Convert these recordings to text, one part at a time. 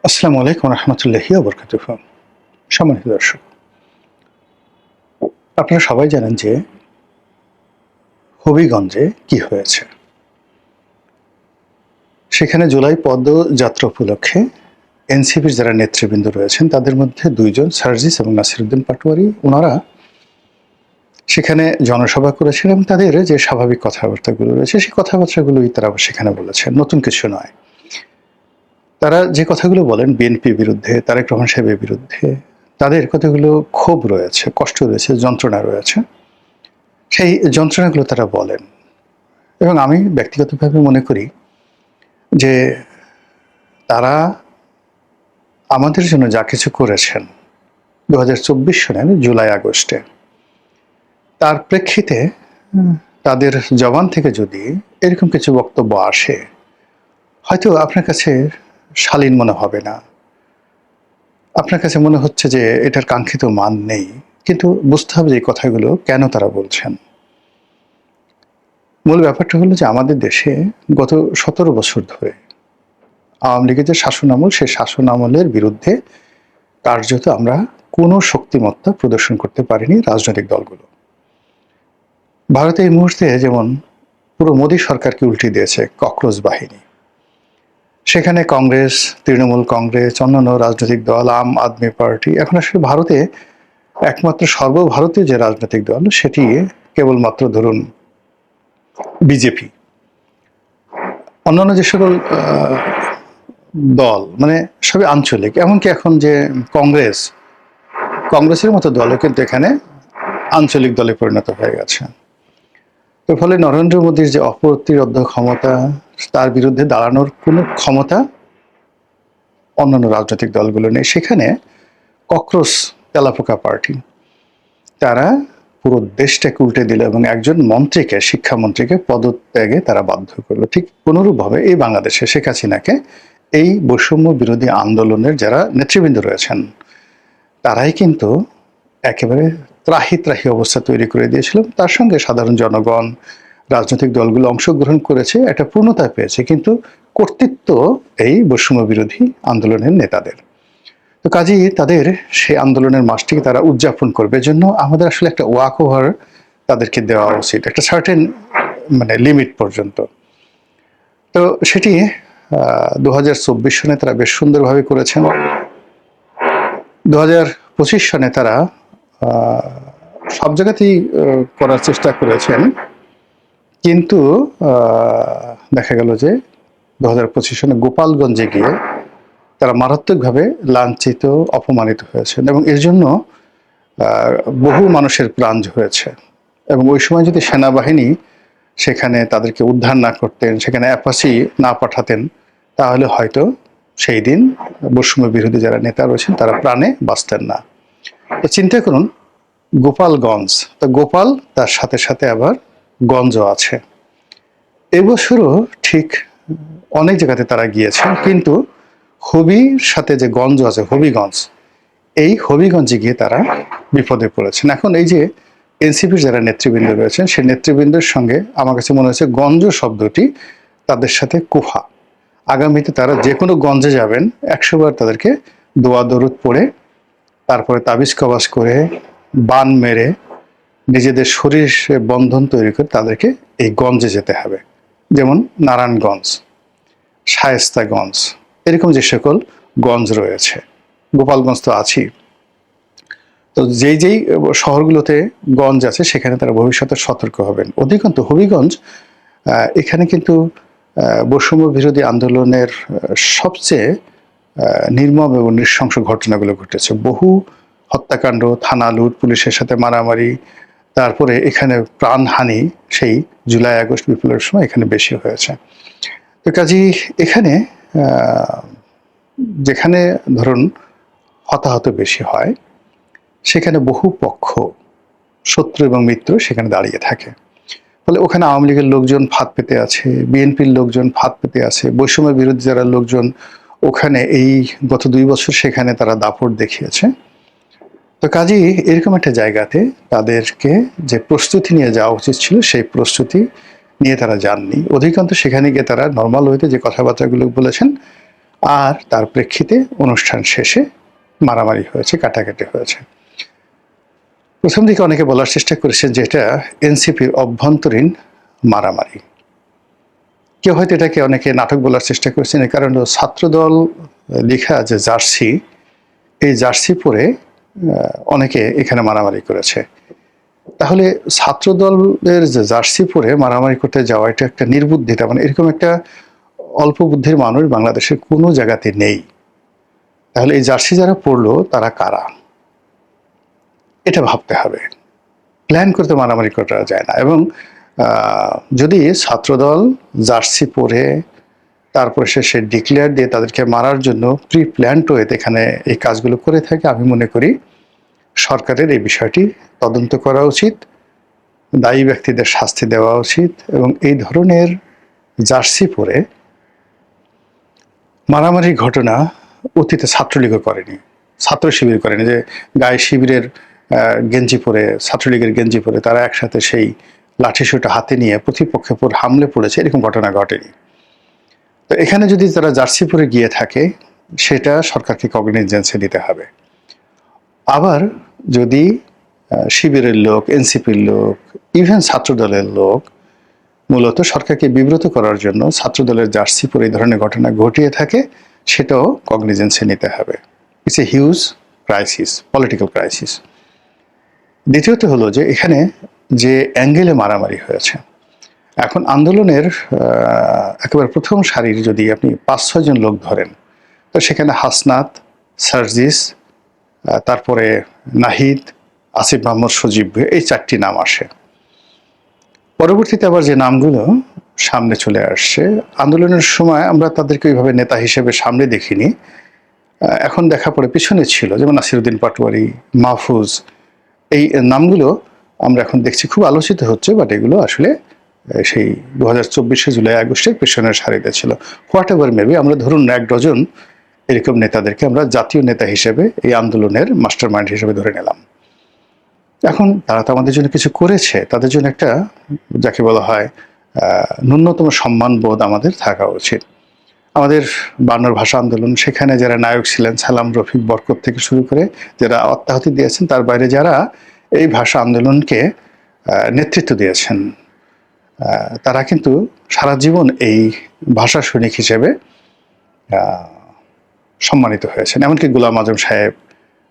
আসসালামু আলাইকুম রহমতুল্লাহি ওয়া বারাকাতুহু। সম্মানিত দর্শক, আপনারা সবাই জানেন যে হবিগঞ্জে কি হয়েছে। সেখানে জুলাই পদযাত্রা উপলক্ষে এনসিপির যারা নেতৃবৃন্দ রয়েছেন তাদের মধ্যে দুইজন সার্জিস এবং নাসিরউদ্দিন পাটোয়ারি, ওনারা সেখানে জনসভা করেছেন এবং তাদের যে স্বাভাবিক কথাবার্তাগুলো রয়েছে সেই কথাবার্তাগুলোই তারা সেখানে বলেছেন, নতুন কিছু নয়। তারা যে কথাগুলো বলেন বিএনপির বিরুদ্ধে, তারেক রহমান সাহেবের বিরুদ্ধে, তাদের কতগুলো ক্ষোভ রয়েছে, কষ্ট রয়েছে, যন্ত্রণা রয়েছে। সেই যন্ত্রণাগুলো তারা বলেন এবং আমি ব্যক্তিগতভাবে মনে করি যে তারা আমাদের জন্য যা কিছু করেছেন 2024 সনের জুলাই আগস্টে, তার প্রেক্ষিতে তাদের জবান থেকে যদি এরকম কিছু বক্তব্য আসে, হয়তো আপনার কাছে শালীন মনে হবে না, আপনার কাছে মনে হচ্ছে যে এটার কাঙ্ক্ষিত মান নেই, কিন্তু বুঝতে হবে যে এই কথাগুলো কেন তারা বলছেন। মূল ব্যাপারটা হলো যে আমাদের দেশে গত 17 বছর ধরে আওয়ামী লীগের যে শাসন আমল, সেই শাসন আমলের বিরুদ্ধে কার্যত আমরা কোনো শক্তিমত্তা প্রদর্শন করতে পারিনি রাজনৈতিক দলগুলো। ভারতে এই মুহূর্তে যেমন পুরো মোদী সরকারকে উল্টে দিয়েছে ককরোচ বাহিনী। সেখানে কংগ্রেস, তৃণমূল কংগ্রেস, অন্যান্য রাজনৈতিক দল, আম আদমি পার্টি, এখন আসলে ভারতে একমাত্র সর্বভারতীয় যে রাজনৈতিক দল সেটি কেবলমাত্র ধরুন বিজেপি। অন্যান্য যে সকল দল মানে সবই আঞ্চলিক, এমনকি এখন যে কংগ্রেসের মতো দলও কিন্তু এখানে আঞ্চলিক দলে পরিণত হয়ে গেছে। তো ফলে নরেন্দ্র মোদীর যে অপ্রতিরোধ্য ক্ষমতা, তার বিরুদ্ধে দাঁড়ানোর কোনো ক্ষমতা অন্যান্য রাজনৈতিক দলগুলো নেই। সেখানে ককরোচ তেলাপোকা পার্টি, তারা পুরো দেশটাকে উল্টে দিল এবং একজন মন্ত্রীকে, শিক্ষামন্ত্রীকে পদত্যাগে তারা বাধ্য করলো। ঠিক অনুরূপভাবে এই বাংলাদেশে শেখ হাসিনাকে এই বৈষম্য বিরোধী আন্দোলনের যারা নেতৃবৃন্দ রয়েছেন তারাই কিন্তু একেবারে ত্রাহি ত্রাহি অবস্থা তৈরি করে দিয়েছিল। তার সঙ্গে সাধারণ জনগণ, রাজনৈতিক দলগুলো অংশগ্রহণ করেছে, একটা পূর্ণতা পেয়েছে, কিন্তু কর্তৃত্ব এই বৈষম্য বিরোধী আন্দোলনের নেতাদের। তো কাজেই তাদের সেই আন্দোলনের মাসটিকে তারা উদযাপন করবে, জন্য আমাদের আসলে একটা ওয়াক ওভার তাদেরকে দেওয়া উচিত, একটা সার্টেন মানে লিমিট পর্যন্ত। তো সেটি 2024 সনে তারা বেশ সুন্দরভাবে করেছেন। 2025 সনে তারা সব জায়গাতেই করার চেষ্টা করেছেন, কিন্তু দেখা গেল যে 2025 সনে গোপালগঞ্জে গিয়ে তারা মারাত্মকভাবে লাঞ্ছিত, অপমানিত হয়েছেন এবং এর জন্য বহু মানুষের প্রাণ হয়েছে। এবং ওই সময় যদি সেনাবাহিনী সেখানে তাদেরকে উদ্ধার না করতেন, সেখানে অ্যাপাচি না পাঠাতেন, তাহলে হয়তো সেই দিন বৈষম্য বিরোধী যারা নেতা রয়েছেন তারা প্রাণে বাঁচতেন না। তো চিন্তা করুন, গোপালগঞ্জ, তো গোপাল তার সাথে সাথে আবার গঞ্জও আছে। এবছরও ঠিক অনেক জায়গাতে তারা গিয়েছে, কিন্তু হবির সাথে যে গঞ্জ আছে, হবিগঞ্জ, এই হবিগঞ্জে গিয়ে তারা বিপদে পড়েছেন। এখন এই যে এনসিপির যারা নেতৃবৃন্দ রয়েছেন সেই নেতৃবৃন্দের সঙ্গে আমার কাছে মনে হচ্ছে গঞ্জ শব্দটি তাদের সাথে কুফা। আগামীতে তারা যে কোনো গঞ্জে যাবেন 100 বার তাদেরকে দোয়া দরুদ পড়ে, তারপরে তাবিজ কবাজ করে, বান মেরে, নিজেদের শরীর বন্ধন তৈরি করে তাদেরকে এই গঞ্জে যেতে হবে। যেমন নারায়ণগঞ্জ, শায়েস্তাগঞ্জ, এরকম যে সকল গঞ্জ রয়েছে, গোপালগঞ্জ তো আছেই। তো যেই যেই শহরগুলোতে গঞ্জ আছে সেখানে তারা ভবিষ্যতে সতর্ক হবেন। অধিকন্তু হবিগঞ্জ, এখানে কিন্তু বৈষম্য বিরোধী আন্দোলনের সবচেয়ে নির্মম এবং নৃশংস ঘটনাগুলো ঘটেছে। বহু হত্যাকাণ্ড, থানা লুট, পুলিশের সাথে মারামারি, তারপরে এখানে প্রাণহানি সেই জুলাই আগস্ট বিপ্লবের সময় এখানে বেশি হয়েছে। তো কাজেই এখানে যেখানে ধরুন হতাহত বেশি হয়, সেখানে বহু পক্ষ, শত্রু এবং মিত্র সেখানে দাঁড়িয়ে থাকে। ফলে ওখানে আওয়ামী লীগের লোকজন ফাঁদ পেতে আছে, বিএনপির লোকজন ফাঁদ পেতে আছে, বৈষম্য বিরোধী যারা লোকজন ওখানে এই গত 2 বছর সেখানে তারা দাপট দেখিয়েছে। তো কাজেই এরকম একটা জায়গাতে তাদেরকে যে প্রস্তুতি নিয়ে যাওয়া উচিত ছিল সেই প্রস্তুতি নিয়ে তারা যাননি। অধিকাংশ সেখানে গিয়ে তারা নর্মাল ওয়েতে যে কথাবার্তাগুলো বলেছেন, আর তার প্রেক্ষিতে অনুষ্ঠান শেষে মারামারি হয়েছে, কাটাকাটি হয়েছে। প্রথম দিকে অনেকে বলার চেষ্টা করেছেন যে এটা এনসিপির অভ্যন্তরীণ মারামারি। কেউ হয়তো এটাকে অনেকে নাটক বলার চেষ্টা করেছেন, এর কারণ ছাত্রদল লেখা যে জার্সি, এই জার্সি পরে অনেকে এখানে মারামারি করেছে। তাহলে ছাত্রদলের যে জার্সি পরে মারামারি করতে যাওয়া, এটা একটা নির্বুদ্ধিতা। মানে এরকম একটা অল্প বুদ্ধির মানুষ বাংলাদেশের কোনো জায়গাতে নেই। তাহলে এই জার্সি যারা পরলো তারা কারা, এটা ভাবতে হবে। প্ল্যান করতে মারামারি করা যায় না। এবং যদি ছাত্রদল জার্সি পরে তারপরে সে ডিক্লেয়ার দিয়ে তাদেরকে মারার জন্য প্রি প্ল্যান্ড ওয়েতে এখানে এই কাজগুলো করে থাকে, আমি মনে করি সরকারের এই বিষয়টি তদন্ত করা উচিত, দায়ী ব্যক্তিদের শাস্তি দেওয়া উচিত। এবং এই ধরনের জার্সি পরে মারামারির ঘটনা অতীতে ছাত্রলীগও করেনি, ছাত্র শিবির করেনি, যে গায়ে শিবিরের গেঞ্জি পরে, ছাত্রলীগের গেঞ্জি পরে তারা একসাথে সেই লাঠিসোঁটা হাতে নিয়ে প্রতিপক্ষের উপর হামলে পড়েছে, এরকম ঘটনা ঘটেনি। তো এখানে যদি তারা জার্সি পরে গিয়ে থাকে, সেটা সরকারকে কগনিজেন্সে নিতে হবে। আবার যদি শিবিরের লোক, এনসিপির লোক, ইভেন ছাত্রদলের লোক মূলত সরকারকে বিব্রত করার জন্য ছাত্রদলের জার্সি পরে এই ধরনের ঘটনা ঘটিয়ে থাকে, সেটাও কগনিজেন্সে নিতে হবে। It's a huge crisis, political crisis. দ্বিতীয়ত হলো যে এখানে যে অ্যাঙ্গেলে মারামারি হয়েছে, এখন আন্দোলনের একেবারে প্রথম সারির যদি আপনি 5-6 জন লোক ধরেন, তো সেখানে হাসনাত, সার্জিস, তারপরে নাহিদ, আসিফ মাহমুদ, সজীব, এই 4টি নাম আসে। পরবর্তীতে আবার যে নামগুলো সামনে চলে আসছে, আন্দোলনের সময় আমরা তাদেরকে ওইভাবে নেতা হিসেবে সামনে দেখিনি, এখন দেখা পড়ে পিছনে ছিল, যেমন নাসিরউদ্দিন পাটোয়ারি, মাহফুজ, এই নামগুলো আমরা এখন দেখছি খুব আলোচিত হচ্ছে, বাট এগুলো আসলে সেই 2024 জুলাই আগস্টের পেছনের সারিতে ছিল। হোয়াট এভার মেবি, আমরা ধরুন 1 ডজন এরকম নেতাদেরকে আমরা জাতীয় নেতা হিসেবে, এই আন্দোলনের মাস্টার মাইন্ড হিসেবে ধরে নিলাম। এখন তারা তো আমাদের জন্য কিছু করেছে, তাদের জন্য একটা যাকে বলা হয় ন্যূনতম সম্মানবোধ আমাদের থাকা উচিত। আমাদের 52 ভাষা আন্দোলন, সেখানে যারা নায়ক ছিলেন, সালাম, রফিক, বরকত থেকে শুরু করে যারা আত্মাহুতি দিয়েছেন, তার বাইরে যারা এই ভাষা আন্দোলনকে নেতৃত্ব দিয়েছেন, তারা কিন্তু সারা জীবন এই ভাষা সৈনিক হিসেবে সম্মানিত হয়েছেন। এমনকি গোলাম আজম সাহেব,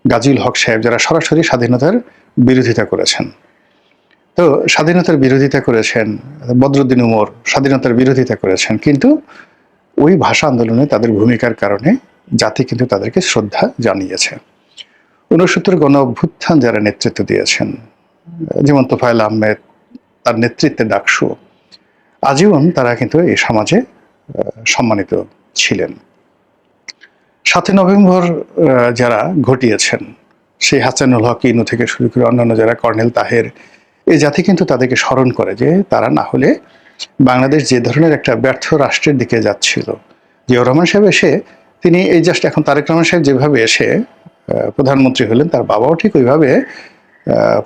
গাজীউল হক সাহেব, যারা সরাসরি স্বাধীনতার বিরোধিতা করেছেন। তো স্বাধীনতার বিরোধিতা করেছেন, বদরুদ্দিন উমর স্বাধীনতার বিরোধিতা করেছেন, কিন্তু ওই ভাষা আন্দোলনে তাদের ভূমিকার কারণে জাতি কিন্তু তাদেরকে শ্রদ্ধা জানিয়েছে। 69 গণ অভ্যুত্থান যারা নেতৃত্ব দিয়েছেন, যেমন তোফায়েল আহমেদ, তার নেতৃত্বে ডাকসু, আজীবন তারা কিন্তু এই সমাজে সম্মানিত ছিলেন। 7 নভেম্বর যারা ঘটিয়েছেন, সেই হাসানুল হক ইনু থেকে শুরু করে অন্যান্য যারা, কর্নেল তাহের, এই জাতি কিন্তু তাদেরকে স্মরণ করে যে তারা না হলে বাংলাদেশ যে ধরনের একটা ব্যর্থ রাষ্ট্রের দিকে যাচ্ছিল। জিয়াউর রহমান সাহেব এসে, তিনি এই জাস্ট এখন তারেক রহমান সাহেব যেভাবে এসে প্রধানমন্ত্রী হলেন, তার বাবাও ঠিক ওইভাবে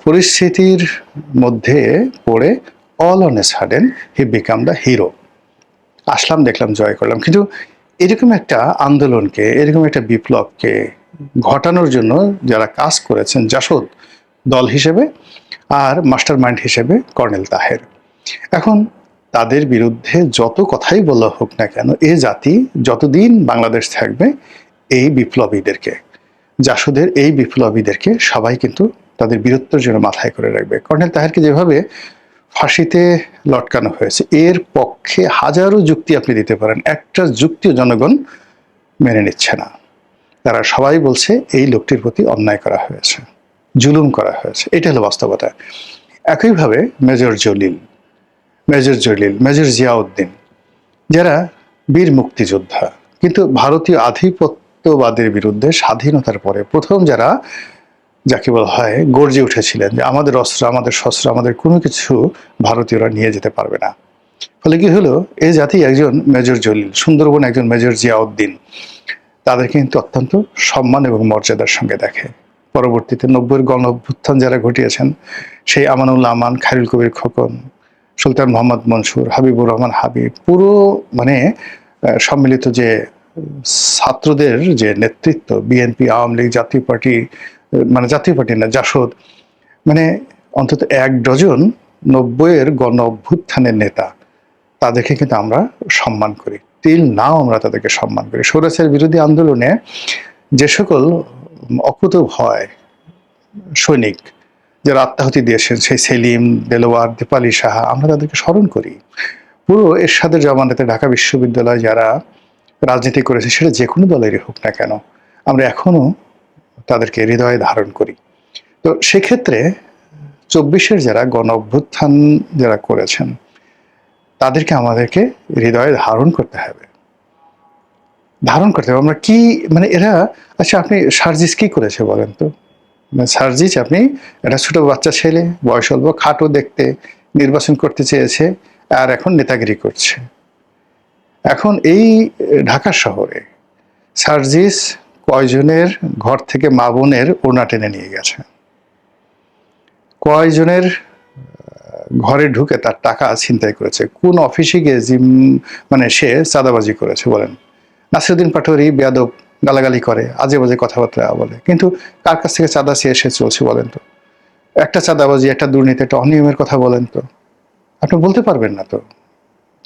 পরিস্থিতির মধ্যে পড়ে all on a sudden he became the hero. আসলাম, দেখলাম, জয় করলাম। কিন্তু এরকম একটা আন্দোলনকে, এরকম একটা বিপ্লবকে ঘটানোর জন্য যারা কাজ করেছেন, জাসদ দল হিসেবে আর মাস্টার মাইন্ড হিসেবে কর্নেল তাহের, এখন তাদের বিরুদ্ধে যত কথাই বলা হোক না কেন, এ জাতি যতদিন বাংলাদেশ থাকবে, এই বিপ্লবীদেরকে, জাসদের এই বিপ্লবীদেরকে সবাই কিন্তু তাদের বীরত্বের জন্য মাথায় করে রাখবে। কর্নেল তাহেরকে যেভাবে ফাঁসিতে লটকানো হয়েছে, এর পক্ষে হাজারো যুক্তি আপনি দিতে পারেন, একটা যুক্তিও জনগণ মেনে নিচ্ছে না। তারা সবাই বলছে এই লোকটির প্রতি অন্যায় করা হয়েছে, জুলুম করা হয়েছে, এটা হলো বাস্তবতা। একইভাবে মেজর জলিল, মেজর জিয়াউদ্দিন, যারা বীর মুক্তিযোদ্ধা, কিন্তু ভারতীয় আধিপত্যবাদের বিরুদ্ধে স্বাধীনতার পরে প্রথম যারা, যাকে বলা হয়, গর্জে উঠেছিলেন যে আমাদের অস্ত্র, আমাদের শস্ত্র, আমাদের কোনো কিছু ভারতীয়রা নিয়ে যেতে পারবে না। ফলে কি হলো, এই জাতি একজন মেজর জলিল, সুন্দরবন একজন মেজর জিয়াউদ্দিন, তাদের কিন্তু অত্যন্ত সম্মান এবং মর্যাদার সঙ্গে দেখে। পরবর্তীতে 90-এর গণ অভ্যুত্থান যারা ঘটিয়েছেন, সেই আমানুল্লাহ আমান, খায়রুল কবির খোকন, সুলতান মোহাম্মদ মনসুর, হাবিবুর রহমান হাবিব, পুরো মানে সম্মিলিত যে ছাত্রদের যে নেতৃত্ব, বিএনপি, আওয়ামী লীগ, জাতীয় পার্টি, মানে জাতীয় পার্টি না, জাসদ, মানে অন্তত ১ ডজন ৯০-এর গণ অভ্যুত্থানের নেতা, তাদেরকে কিন্তু আমরা সম্মান করি। টিল নাও আমরা তাদেরকে সম্মান করি। স্বৈরাচার বিরোধী আন্দোলনে যে সকল অকুতোভয় সৈনিক যারা আত্মাহুতি দিয়েছেন, সেই সেলিম, দেলোয়ার, দীপালি সাহা, আমরা তাদেরকে স্মরণ করি। পুরো এরশাদের জামানাতে ঢাকা বিশ্ববিদ্যালয়ে যারা রাজনীতি করেছে, সেটা যে কোনো দলেরই হোক না কেন, আমরা এখনো তাদেরকে হৃদয়ে ধারণ করি। তো সেক্ষেত্রে ২৪-এর যারা গণ অভ্যুত্থান যারা করেছেন, তাদেরকে আমাদেরকে হৃদয়ে ধারণ করতে হবে। আমরা কি, মানে এরা, আচ্ছা আপনি সার্জিস কি করেছে বলেন তো? সার্জিস, আপনি একটা ছোট বাচ্চা ছেলে, বয়স অল্প, খাটো দেখতে, নির্বাচন করতে চেয়েছে, আর এখন নেতাগিরি করছে। এখন এই ঢাকা শহরে সার্জিস কয়জনের ঘর থেকে মা বোনের ওড়না টেনে নিয়ে গেছে, কয়জনের ঘরে ঢুকে তার টাকা ছিনতাই করেছে, কোন অফিসে গিয়ে মানে সে চাঁদাবাজি করেছে বলেন। নাসিরুদ্দিন পাটোয়ারি বেয়াদব, গালাগালি করে, আজে বাজে কথাবার্তা বলে, কিন্তু কার কাছ থেকে চাঁদা চেয়ে এসে চলছে বলেন তো? একটা চাঁদাবাজি, একটা দুর্নীতি, একটা অনিয়মের কথা বলেন তো, আপনি বলতে পারবেন না তো,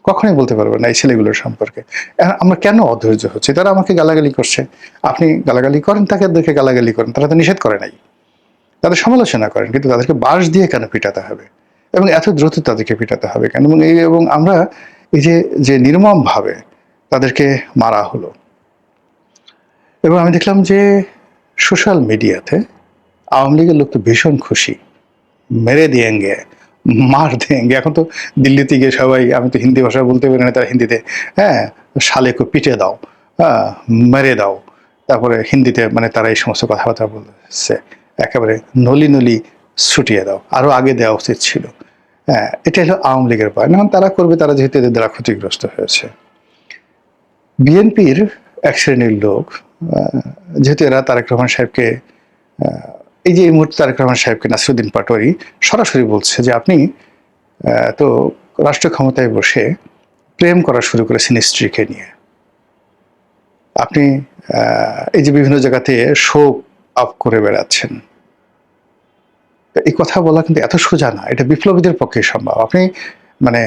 কখনোই বলতে পারবেন না এই ছেলেগুলোর সম্পর্কে। আমরা কেন অধৈর্য হচ্ছে? তারা আমাকে গালাগালি করছে, আপনি গালাগালি করেন, তাকে দেখে গালাগালি করেন, তারা তো নিষেধ করে নাই, তাদের সমালোচনা করেন, কিন্তু তাদেরকে বাঁশ দিয়ে কেন পিটাতে হবে, এবং এত দ্রুত তাদেরকে পিটাতে হবে কেন? এবং আমরা এই যে নির্মম ভাবে তাদেরকে মারা হলো, এবং আমি দেখলাম যে সোশ্যাল মিডিয়াতে আওয়ামী লীগের লোক তো ভীষণ খুশি, মেরে দিয়েঙ্গে, মার দেঙ্গে। এখন তো দিল্লিতে গিয়ে সবাই, আমি তো হিন্দি ভাষা বলতে পারি না, তারা হিন্দিতে, হ্যাঁ, শালেকে পিটে দাও, হ্যাঁ, মেরে দাও, তারপরে হিন্দিতে মানে তারা এই সমস্ত কথাবার্তা বলছে, একেবারে নলি নলি ছুটিয়ে দাও, আরো আগে দেওয়া উচিত ছিল। হ্যাঁ, এটা হলো আওয়ামী লীগের ভয়। এখন তারা করবে, তারা যেহেতু এদের দ্বারা ক্ষতিগ্রস্ত হয়েছে। বিএনপির এক শ্রেণীর লোক, যেহেতু এরা তারেক রহমান সাহেবকে, এই যে এই মুহূর্তে তারেক রহমান সাহেবকে নাসিরুদ্দিন পাটোয়ারি সরাসরি বলছে যে আপনি তো রাষ্ট্র ক্ষমতায় বসে প্রেম করা শুরু করেছেন স্ত্রীকে নিয়ে, আপনি এই যে বিভিন্ন জায়গাতে শোক আপ করে বেড়াচ্ছেন। এই কথা বলা কিন্তু এত সোজা না, এটা বিপ্লবীদের পক্ষে সম্ভব। আপনি মানে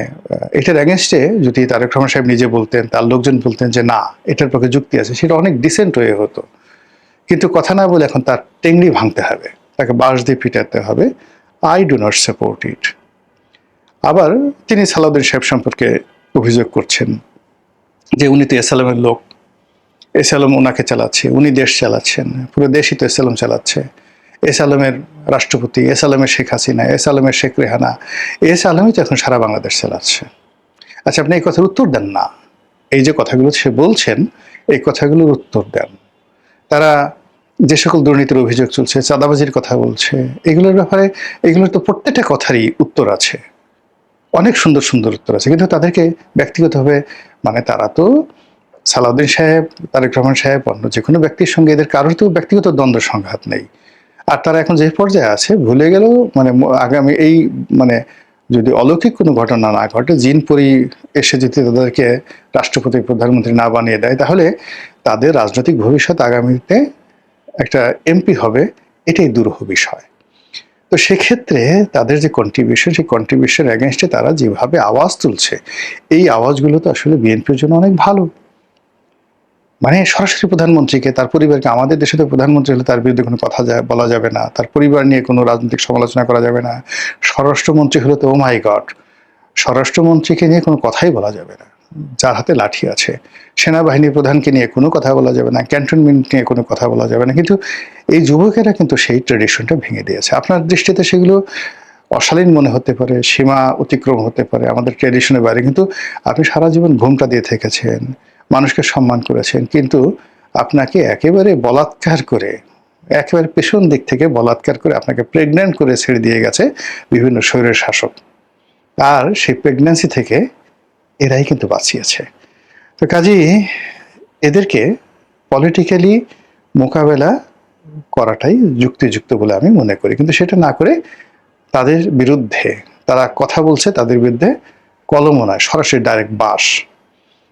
এটার এগেনস্টে যদি তারেক রহমান সাহেব নিজে বলতেন, তার লোকজন বলতেন যে না, এটার পক্ষে যুক্তি আছে, সেটা অনেক ডিসেন্ট হয়ে হতো। কিন্তু কথা না বলে এখন তার টেংরি ভাঙতে হবে, তাকে বাঁশ দিয়ে পিটাতে হবে। আই ডু নট সাপোর্ট ইট। আবার তিনি সালাউদ্দিন সাহেব সম্পর্কে অভিযোগ করছেন যে উনি তো এসালামের লোক, এসালাম ওনাকে চালাচ্ছে, উনি দেশ চালাচ্ছেন, পুরো দেশই তো এসালাম চালাচ্ছে, এসালামের রাষ্ট্রপতি, এসালামের শেখ হাসিনা, এসালামের শেখ রেহানা, এসালামই তো এখন সারা বাংলাদেশ চালাচ্ছে। আচ্ছা, আপনি এই কথার উত্তর দেন না। এই যে কথাগুলো সে বলছেন, এই কথাগুলোর উত্তর দেন। তারা যে সকল দুর্নীতির অভিযোগ চলছে, চাঁদাবাজির কথা বলছে, এগুলোর ব্যাপারে, এগুলোর তো প্রত্যেকটা কথারই উত্তর আছে, অনেক সুন্দর সুন্দর উত্তর আছে, কিন্তু তাদেরকে ব্যক্তিগতভাবে, মানে তারা তো সালাউদ্দিন সাহেব, তারেক রহমান সাহেব, অন্য যে কোনো ব্যক্তির সঙ্গে এদের কারোর তো ব্যক্তিগত দ্বন্দ্ব সংঘাত নেই। আর তারা এখন যে পর্যায়ে আছে, ভুলে গেল, মানে আগামী এই, মানে যদি অলৌকিক কোনো ঘটনা না ঘটে, জিন পরি এসে যদি তাদেরকে রাষ্ট্রপতি, প্রধানমন্ত্রী না বানিয়ে দেয়, তাহলে তাদের রাজনৈতিক ভবিষ্যৎ আগামীতে একটা এমপি হবে, এটাই দুরূহ বিষয়। তো সেক্ষেত্রে তাদের যে কন্ট্রিবিউশন, সেই কন্ট্রিবিউশন এগেনস্টে তারা যেভাবে আওয়াজ তুলছে, এই আওয়াজগুলো তো আসলে বিএনপির জন্য অনেক ভালো। মানে সরাসরি প্রধানমন্ত্রীকে, তার পরিবারকে, আমাদের দেশে তো প্রধানমন্ত্রী হলে তার বিরুদ্ধে কোনো কথা বলা যাবে না, তার পরিবার নিয়ে কোনো রাজনৈতিক সমালোচনা করা যাবে না। স্বরাষ্ট্রমন্ত্রী হলে তো ও মাই গড, স্বরাষ্ট্রমন্ত্রীকে নিয়ে কোনো কথাই বলা যাবে না, যার হাতে লাঠি আছে। সেনাবাহিনী প্রধানকে নিয়ে কোনো কথা বলা যাবে না, ক্যান্টনমেন্ট নিয়ে কোনো কথা বলা যাবে না। কিন্তু এই যুবকেরা কিন্তু সেই ট্রেডিশনটা ভেঙে দিয়েছে। আপনার দৃষ্টিতে সেগুলো অশালীন মনে হতে পারে, সীমা অতিক্রম হতে পারে আমাদের ট্রেডিশনের বাইরে, কিন্তু আপনি সারা জীবন ঘুমটা দিয়ে থেকেছেন, মানুষকে সম্মান করেছেন, কিন্তু আপনাকে একেবারে বলাৎকার করে, একেবারে পেছন দিক থেকে বলাৎকার করে আপনাকে প্রেগন্যান্ট করে ছেড়ে দিয়ে গেছে বিভিন্ন স্বৈরের শাসক। আর সেই প্রেগন্যান্সি থেকে এরাই কিন্তু বাঁচিয়েছে। তো কাজেই এদেরকে পলিটিক্যালি মোকাবেলা করাটাই যুক্তিযুক্ত বলে আমি মনে করি। কিন্তু সেটা না করে তাদের বিরুদ্ধে, তারা কথা বলছে, তাদের বিরুদ্ধে কলমও নয়, সরাসরি ডাইরেক্ট বাঁশ,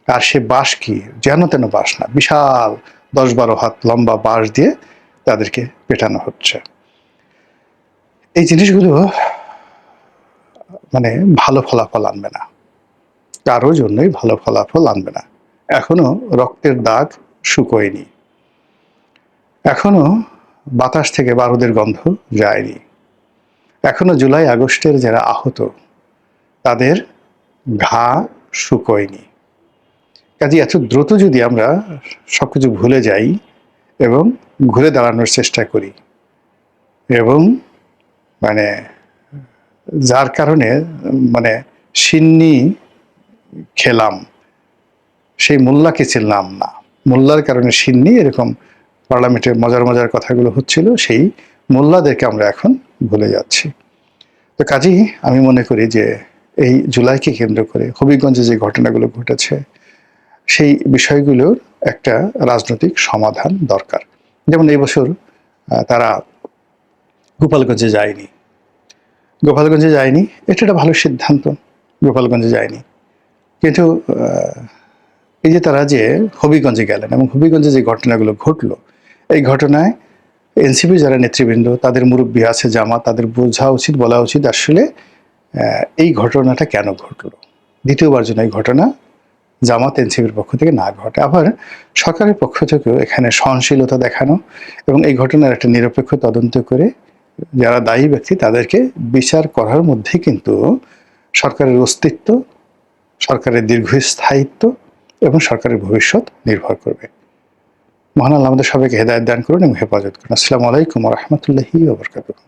আর সে বাঁশ কি, যেন তেন বাঁশ না, বিশাল 10-12 হাত লম্বা বাঁশ দিয়ে তাদেরকে পেটানো হচ্ছে। এই জিনিসগুলো মানে ভালো ফলাফল আনবে না, কারোর জন্যই ভালো ফলাফল আনবে না। এখনো রক্তের দাগ শুকোয়নি, এখনো বাতাস থেকে বারুদের গন্ধ যায়নি, এখনো জুলাই আগস্টের যারা আহত তাদের ঘা শুকোয়নি। কাজে এত দ্রুত যদি আমরা সবকিছু ভুলে যাই এবং ঘুরে দাঁড়ানোর চেষ্টা করি, এবং মানে যার কারণে মানে সিন্নি খেলাম, সেই মোল্লাকে চিনলাম না, মোল্লার কারণে সিন্নি, এরকম পার্লামেন্টে মজার মজার কথাগুলো হচ্ছিল, সেই মোল্লাদেরকে আমরা এখন ভুলে যাচ্ছি। তো কাজেই আমি মনে করি যে এই জুলাইকে কেন্দ্র করে হবিগঞ্জে যে ঘটনাগুলো ঘটেছে, সেই বিষয়গুলোর একটা রাজনৈতিক সমাধান দরকার। যেমন এই বছর তারা গোপালগঞ্জে যায়নি, এটা একটা ভালো সিদ্ধান্ত, গোপালগঞ্জে যায়নি। কিন্তু এই যে তারা যে হবিগঞ্জে গেলেন এবং হবিগঞ্জে যে ঘটনাগুলো ঘটলো, এই ঘটনায় এনসিপি যারা নেতৃবৃন্দ, তাদের মুরব্বী আছে জামাত, তাদের বোঝা উচিত, বলা উচিত আসলে এই ঘটনাটা কেন ঘটলো, দ্বিতীয়বার যেন এই ঘটনা জামাত এনসিপির পক্ষ থেকে না ঘটে। আবার সরকারের পক্ষ থেকেও এখানে সহনশীলতা দেখানো এবং এই ঘটনার একটা নিরপেক্ষ তদন্ত করে যারা দায়ী ব্যক্তি তাদেরকে বিচার করার মধ্যে কিন্তু সরকারের অস্তিত্ব, সরকারের দীর্ঘস্থায়িত্ব এবং সরকারের ভবিষ্যৎ নির্ভর করবে। মহান আল্লাহ আমাদের সবাইকে হেদায়েত দান করুন এবং হেফাজত করুন। আসসালামু আলাইকুম ওয়া রাহমাতুল্লাহি ওয়া বারাকাতুহু।